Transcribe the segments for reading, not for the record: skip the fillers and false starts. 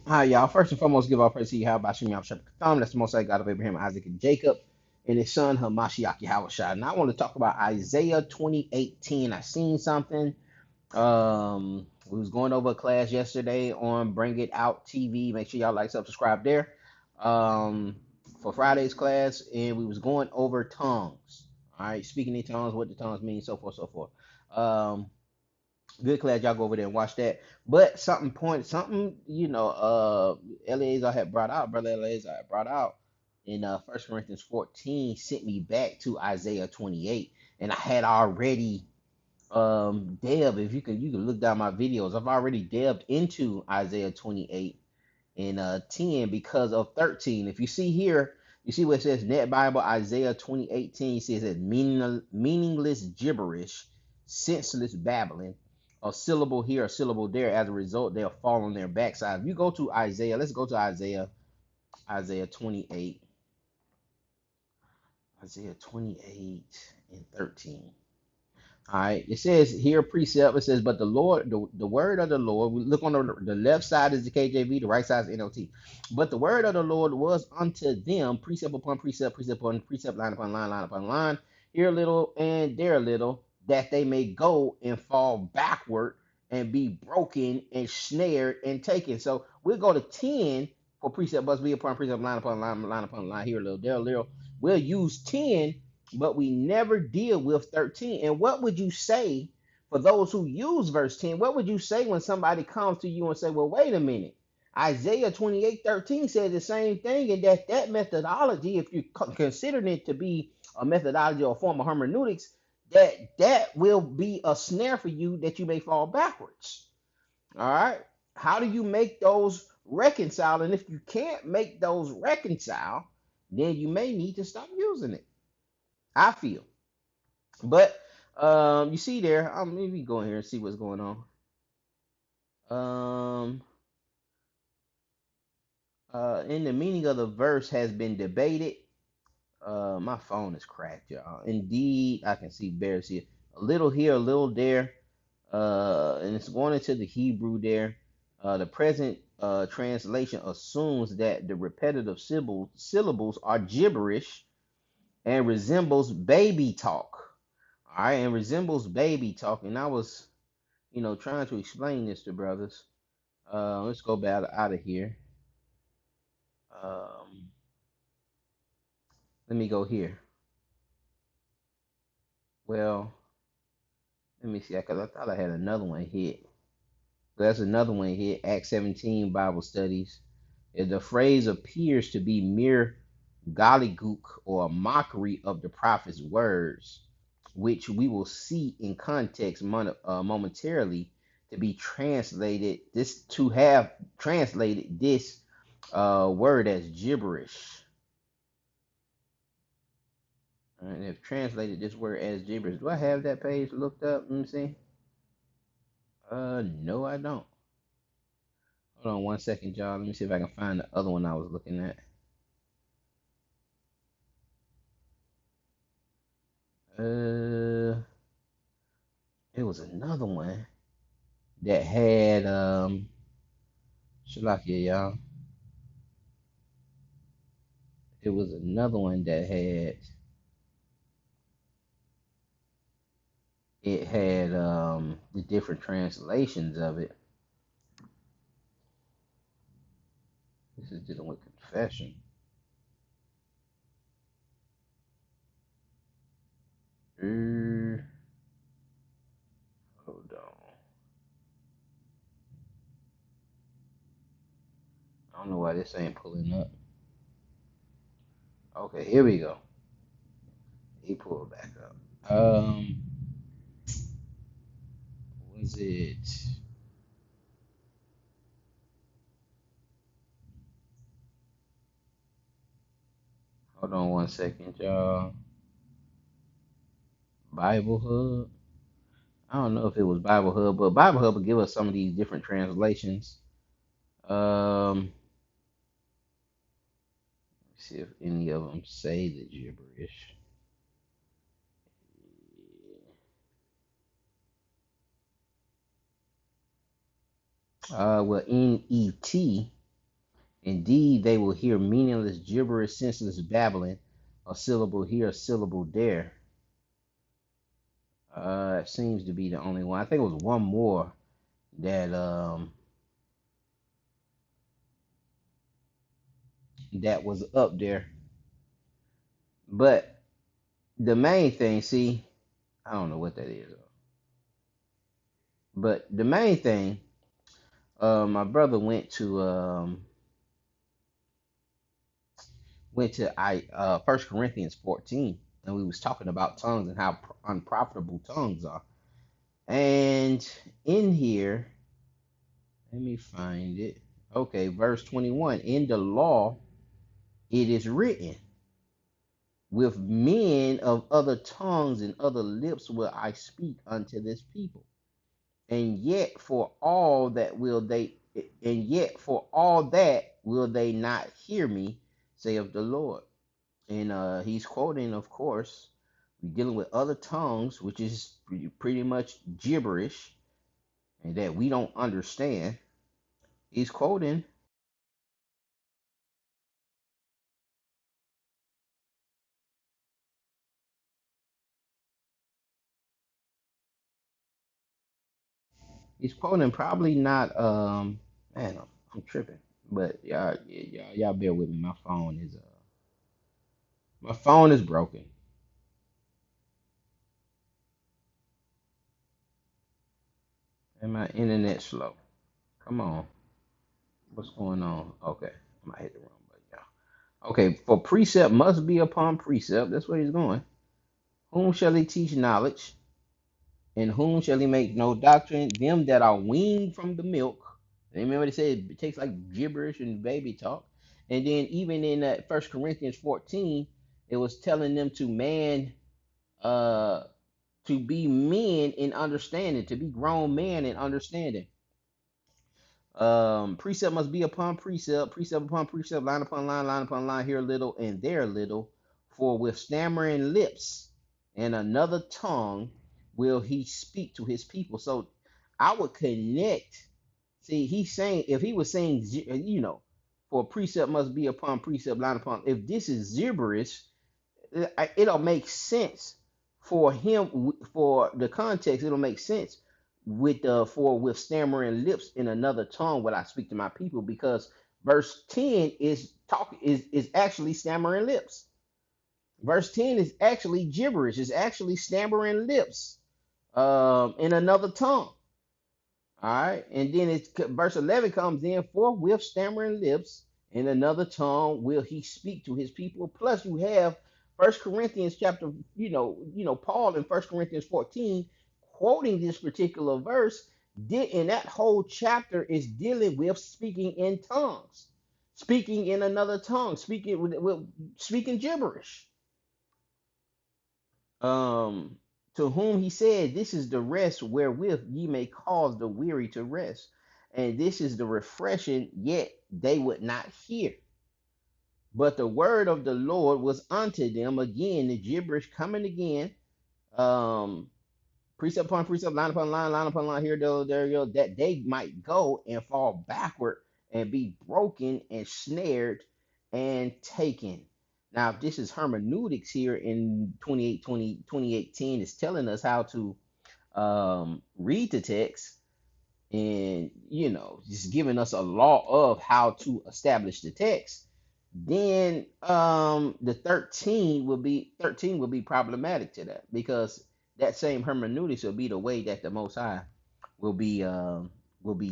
Hi, y'all. First and foremost, give all praise to you. How about Shem Yahweh Thumb? That's the most high God of Abraham, Isaac, and Jacob, and his son Hamashiach Yahushua. And I want to talk about Isaiah 20:18. I seen something. We was going over a class yesterday on Bring It Out TV. Make sure y'all like, subscribe there. Um, for Friday's class, and we was going over tongues. All right, speaking in tongues, what the tongues mean, so forth, so forth. Good class, y'all go over there and watch that. But something, Eleazar had brought out, brother Eleazar had brought out in 1 Corinthians 14, sent me back to Isaiah 28. And I had already delved, if you can look down my videos, I've already delved into Isaiah 28 and 10 because of 13. If you see here, you see what it says, Net Bible Isaiah 20:18 says that meaningless gibberish, senseless babbling, a syllable here, a syllable there. As a result, they'll fall on their backside. If you go to Isaiah, let's go to Isaiah 28, Isaiah 28 and 13. All right, it says here, precept. It says, but the Lord, the word of the Lord. We look on the left side is the KJV, the right side is NLT. But the word of the Lord was unto them, precept upon precept, precept upon precept, line upon line, line upon line. Here a little and there a little, that they may go and fall backward and be broken and snared and taken. So we'll go to 10 for precept must be upon precept, line upon line, line upon line. Here a little, there a little. We'll use 10, but we never deal with 13. And what would you say for those who use verse 10? What would you say when somebody comes to you and say, well, wait a minute? Isaiah 28:13 says the same thing, and that methodology, if you consider it to be a methodology or a form of hermeneutics, that will be a snare for you that you may fall backwards. All right. How do you make those reconcile? And if you can't make those reconcile, then you may need to stop using it. I feel. But you see there, let me go in here and see what's going on. Um, in the meaning of the verse has been debated. My phone is cracked, y'all. Indeed, I can see bears here. A little here, a little there. And it's going into the Hebrew there. The present translation assumes that the repetitive syllables are gibberish and resembles baby talk. All right, and resembles baby talk. And I was trying to explain this to brothers. Let's go back out of here. Um, let me go here. Well, let me see, because I thought I had another one hit. There's another one hit. Acts 17 Bible studies. The phrase appears to be mere gobbledygook or a mockery of the prophet's words, which we will see in context momentarily to be translated. This to have translated this word as gibberish. And they've translated this word as gibberish. Do I have that page looked up? Let me see. No, I don't. Hold on one second, y'all. Let me see if I can find the other one I was looking at. Uh, it was another one that had Shalakia, y'all. It was another one that had the different translations of it. This is dealing with confession. Hold on. I don't know why this ain't pulling up. Okay, here we go. He pulled back up. Was it? Hold on one second, y'all. Bible Hub. I don't know if it was Bible Hub, but Bible Hub will give us some of these different translations. Let's see if any of them say the gibberish. Well, NET. Indeed, they will hear meaningless gibberish, senseless babbling, a syllable here, a syllable there. It seems to be the only one. I think it was one more that that was up there. But the main thing, see, I don't know what that is, but the main thing, my brother went to I 1 Corinthians 14, and we was talking about tongues and how unprofitable tongues are. And in here, let me find it. Okay, verse 21. In the law, it is written, with men of other tongues and other lips will I speak unto this people. And yet for all that will they and yet for all that will they not hear me, saith the Lord. And he's quoting, of course, we're dealing with other tongues, which is pretty much gibberish and that we don't understand. He's quoting, probably not man, I'm tripping. But y'all bear with me. My phone is broken and my internet slow. Come on. What's going on? Okay. I might hit the wrong button, y'all. Okay, for precept must be upon precept. That's where he's going. Whom shall he teach knowledge? And whom shall he make no doctrine? Them that are weaned from the milk. Remember they said it takes like gibberish and baby talk. And then even in that 1 Corinthians 14, it was telling them to uh to be men in understanding, to be grown men in understanding. Precept must be upon precept, precept upon precept, line upon line, here a little and there a little. For with stammering lips and another tongue will he speak to his people. So I would connect. See, he's saying, if he was saying, for precept must be upon precept, line upon. If this is gibberish, it'll make sense for him, for the context. It'll make sense with with stammering lips in another tongue when I speak to my people, because verse 10 is actually stammering lips. Verse 10 is actually gibberish. It's actually stammering lips in another tongue. All right, and then it's verse 11 comes in, for with stammering lips in another tongue will he speak to his people. Plus, you have First Corinthians chapter, Paul in 1 Corinthians 14 quoting this particular verse. In that whole chapter is dealing with speaking in tongues, speaking in another tongue, speaking gibberish. um to whom he said, this is the rest wherewith ye may cause the weary to rest, and this is the refreshing, yet they would not hear. But the word of the Lord was unto them, again the gibberish coming again, um precept upon precept, line upon line, here, there you go, that they might go and fall backward and be broken and snared and taken. Now, if this is hermeneutics here in 2018, it's telling us how to read the text, and just giving us a law of how to establish the text. Then the 13 will be problematic to that, because that same hermeneutics will be the way that the Most High will be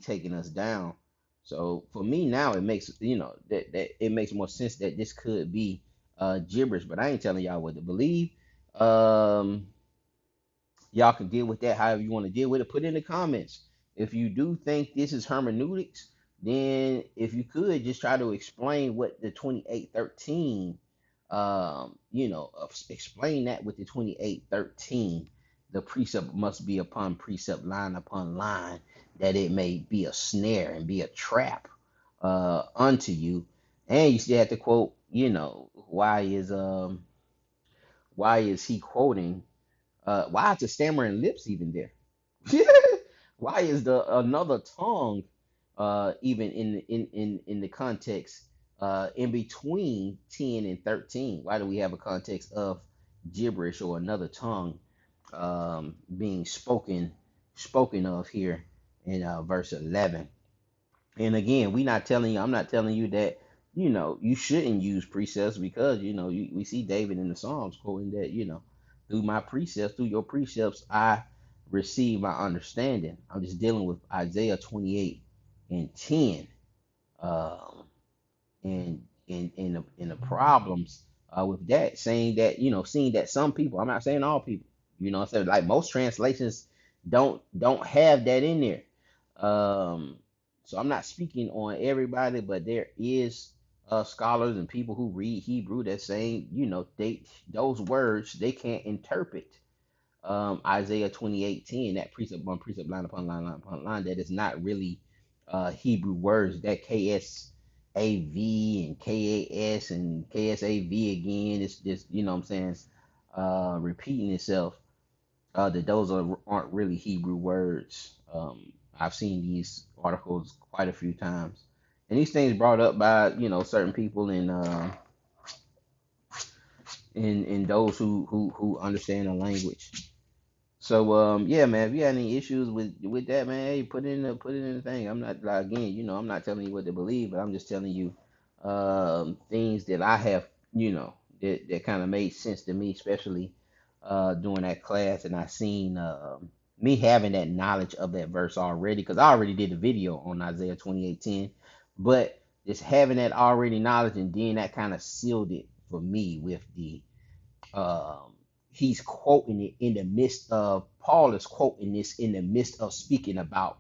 taking us down. So for me now, it makes that it makes more sense that this could be gibberish, but I ain't telling y'all what to believe. um Y'all can deal with that however you want to deal with it. Put it in the comments. If you do think this is hermeneutics, then if you could just try to explain what the 28:13, explain that with the 28:13. The precept must be upon precept, line upon line, that it may be a snare and be a trap unto you. And you still have to quote, why is he quoting, why is the stammering lips even there? Why is the another tongue even in the context in between 10 and 13? Why do we have a context of gibberish or another tongue being spoken of here in verse 11? And again, I'm not telling you that, you shouldn't use precepts, because, we see David in the Psalms quoting that, through your precepts, I receive my understanding. I'm just dealing with Isaiah 28 and 10. Um, and the problems with that, saying that, seeing that some people, I'm not saying all people, what I'm saying, like most translations don't have that in there. um so I'm not speaking on everybody, but there is scholars and people who read Hebrew that saying, those words they can't interpret Isaiah 28:10, that precept upon precept, line upon line, line upon line, that is not really Hebrew words. That KSAV and KAS and KSAV again, it's just, what I'm saying, repeating itself, that those aren't really Hebrew words. I've seen these articles quite a few times. And these things brought up by, certain people in those who understand the language. So yeah, man, if you had any issues with that, man, hey, put it in the thing. I'm not, like, again, I'm not telling you what to believe, but I'm just telling you things that I have, that kind of made sense to me, especially during that class, and I seen me having that knowledge of that verse already, because I already did the video on Isaiah 28:10, but just having that already knowledge, and then that kind of sealed it for me with the um, he's quoting it in the midst of, Paul is quoting this in the midst of speaking about